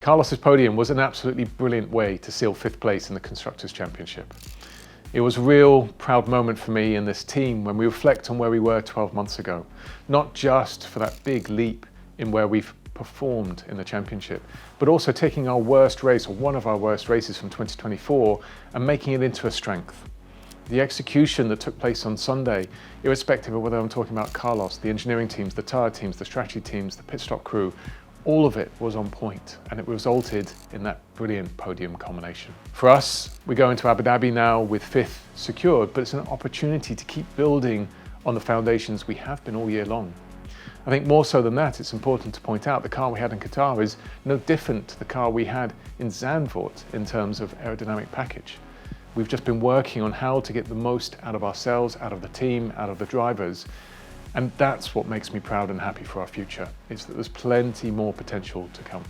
Carlos's podium was an absolutely brilliant way to seal 5th place in the Constructors Championship. It was a real proud moment for me and this team when we reflect on where we were 12 months ago, not just for that big leap in where we've performed in the championship, but also taking our worst race, or one of our worst races from 2024, and making it into a strength. The execution that took place on Sunday, irrespective of whether I'm talking about Carlos, the engineering teams, the tyre teams, the strategy teams, the pit stop crew, all of it was on point, and it resulted in that brilliant podium culmination. For us, we go into Abu Dhabi now with 5th secured, but it's an opportunity to keep building on the foundations we have been all year long. I think more so than that, it's important to point out the car we had in Qatar is no different to the car we had in Zandvoort in terms of aerodynamic package. We've just been working on how to get the most out of ourselves, out of the team, out of the drivers. And that's what makes me proud and happy for our future. It's that there's plenty more potential to come.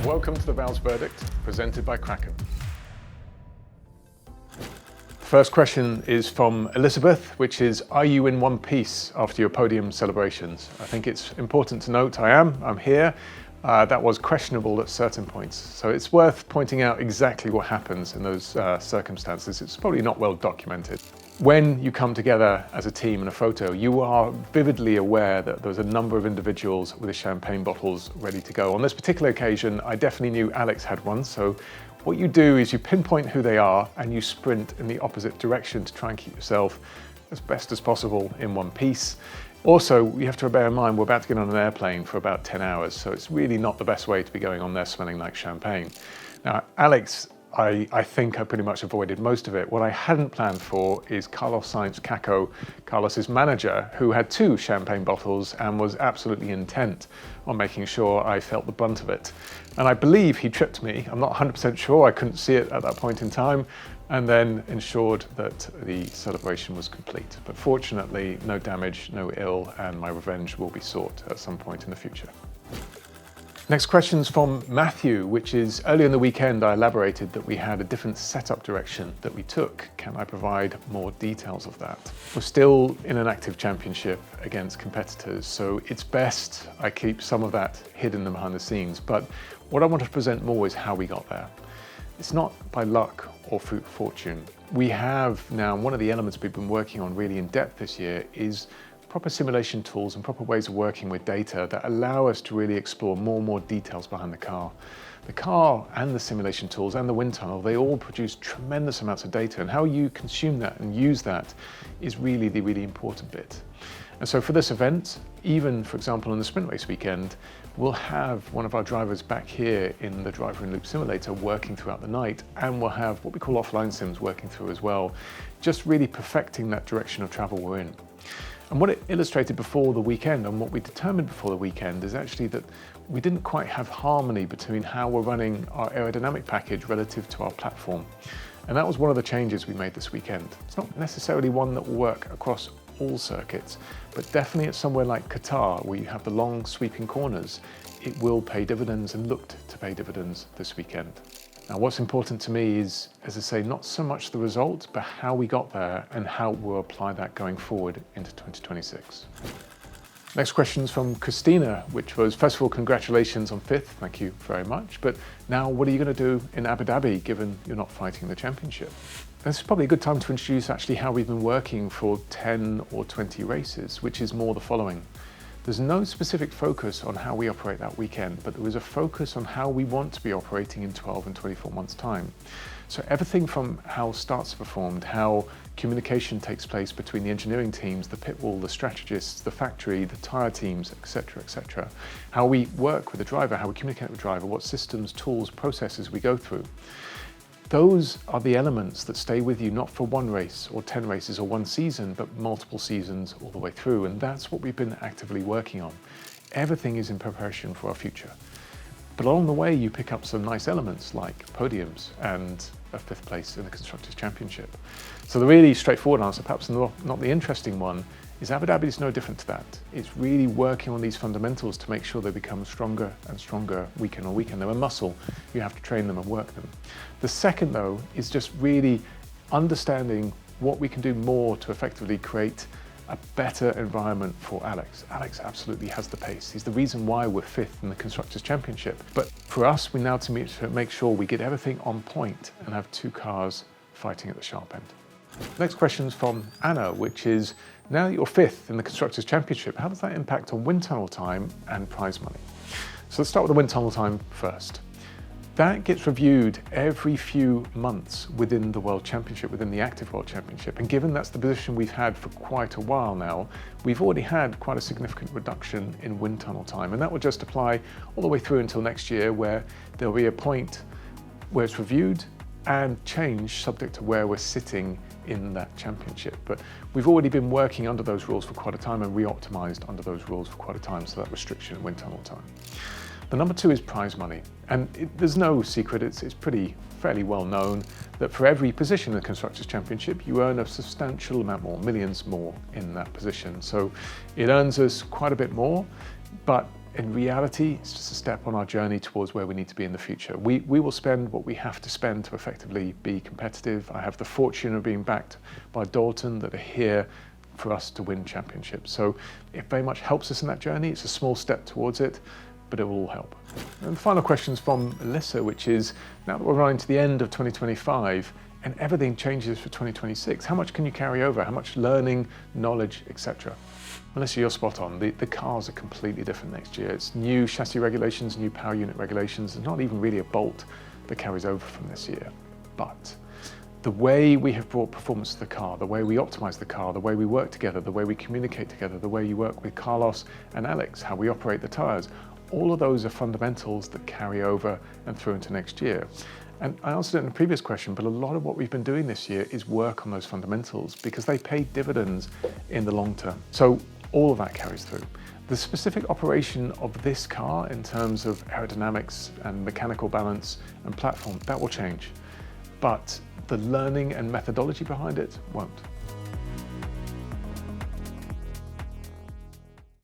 Welcome to the Vowles Verdict, presented by Kraken. First question is from Elizabeth, which is, are you in one piece after your podium celebrations? I think it's important to note I'm here. That was questionable at certain points. So it's worth pointing out exactly what happens in those circumstances. It's probably not well documented. When you come together as a team in a photo, you are vividly aware that there's a number of individuals with the champagne bottles ready to go. On this particular occasion, I definitely knew Alex had one. So what you do is you pinpoint who they are and you sprint in the opposite direction to try and keep yourself as best as possible in one piece. Also, we have to bear in mind we're about to get on an airplane for about 10 hours, so it's really not the best way to be going on there smelling like champagne. Now, Alex, I think I pretty much avoided most of it. What I hadn't planned for is Carlos Sainz, Caco, Carlos's manager, who had 2 champagne bottles and was absolutely intent on making sure I felt the brunt of it. And I believe he tripped me. I'm not 100% sure, I couldn't see it at that point in time, and then ensured that the celebration was complete. But fortunately, no damage, no ill, and my revenge will be sought at some point in the future. Next question's from Matthew, which is, earlier in the weekend I elaborated that we had a different setup direction that we took. Can I provide more details of that? We're still in an active championship against competitors, so it's best I keep some of that hidden behind the scenes. But what I want to present more is how we got there. It's not by luck or fortune. We have now, one of the elements we've been working on really in depth this year is proper simulation tools and proper ways of working with data that allow us to really explore more and more details behind the car. The car and the simulation tools and the wind tunnel, they all produce tremendous amounts of data, and how you consume that and use that is really the really important bit. And so for this event, even for example on the sprint race weekend, we'll have one of our drivers back here in the driver in loop simulator working throughout the night, and we'll have what we call offline sims working through as well, just really perfecting that direction of travel we're in. And what it illustrated before the weekend, and what we determined before the weekend, is actually that we didn't quite have harmony between how we're running our aerodynamic package relative to our platform. And that was one of the changes we made this weekend. It's not necessarily one that will work across all circuits, but definitely at somewhere like Qatar, where you have the long sweeping corners, it will pay dividends and looked to pay dividends this weekend. Now, what's important to me is, as I say, not so much the result, but how we got there and how we'll apply that going forward into 2026. Next question's from Christina, which was, first of all, congratulations on 5th, thank you very much. But now what are you going to do in Abu Dhabi, given you're not fighting the championship? This is probably a good time to introduce actually how we've been working for 10 or 20 races, which is more the following. There's no specific focus on how we operate that weekend, but there is a focus on how we want to be operating in 12 and 24 months' time. So everything from how starts are performed, how communication takes place between the engineering teams, the pit wall, the strategists, the factory, the tyre teams, etc., how we work with the driver, how we communicate with the driver, what systems, tools, processes we go through. Those are the elements that stay with you, not for one race or 10 races or one season, but multiple seasons all the way through. And that's what we've been actively working on. Everything is in preparation for our future. But along the way, you pick up some nice elements like podiums and a 5th place in the Constructors Championship. So the really straightforward answer, perhaps not the interesting one, is Abu Dhabi is no different to that. It's really working on these fundamentals to make sure they become stronger and stronger weekend on weekend. They're a muscle, you have to train them and work them. The second though is just really understanding what we can do more to effectively create a better environment for Alex. Alex absolutely has the pace. He's the reason why we're 5th in the Constructors Championship. But for us, we now need to make sure we get everything on point and have 2 cars fighting at the sharp end. Next question is from Anna, which is, now that you're 5th in the Constructors Championship, how does that impact on wind tunnel time and prize money? So let's start with the wind tunnel time first. That gets reviewed every few months within the World Championship, within the Active World Championship. And given that's the position we've had for quite a while now, we've already had quite a significant reduction in wind tunnel time. And that will just apply all the way through until next year, where there'll be a point where it's reviewed and changed subject to where we're sitting in that championship. But we've already been working under those rules for quite a time and re-optimized under those rules for quite a time, so that restriction in wind tunnel time. The number 2 is prize money, and there's no secret, it's fairly well known that for every position in the Constructors Championship, you earn a substantial amount more, millions more in that position. So it earns us quite a bit more, but in reality, it's just a step on our journey towards where we need to be in the future. We will spend what we have to spend to effectively be competitive. I have the fortune of being backed by Dalton that are here for us to win championships. So it very much helps us in that journey. It's a small step towards it, but it will all help. And the final question is from Alyssa, which is, now that we're running to the end of 2025 and everything changes for 2026, how much can you carry over? How much learning, knowledge, etc.? Alyssa, you're spot on. The cars are completely different next year. It's new chassis regulations, new power unit regulations. There's not even really a bolt that carries over from this year. But the way we have brought performance to the car, the way we optimize the car, the way we work together, the way we communicate together, the way you work with Carlos and Alex, how we operate the tires, all of those are fundamentals that carry over and through into next year. And I answered it in the previous question, but a lot of what we've been doing this year is work on those fundamentals because they pay dividends in the long term. So all of that carries through. The specific operation of this car in terms of aerodynamics and mechanical balance and platform, that will change. But the learning and methodology behind it won't.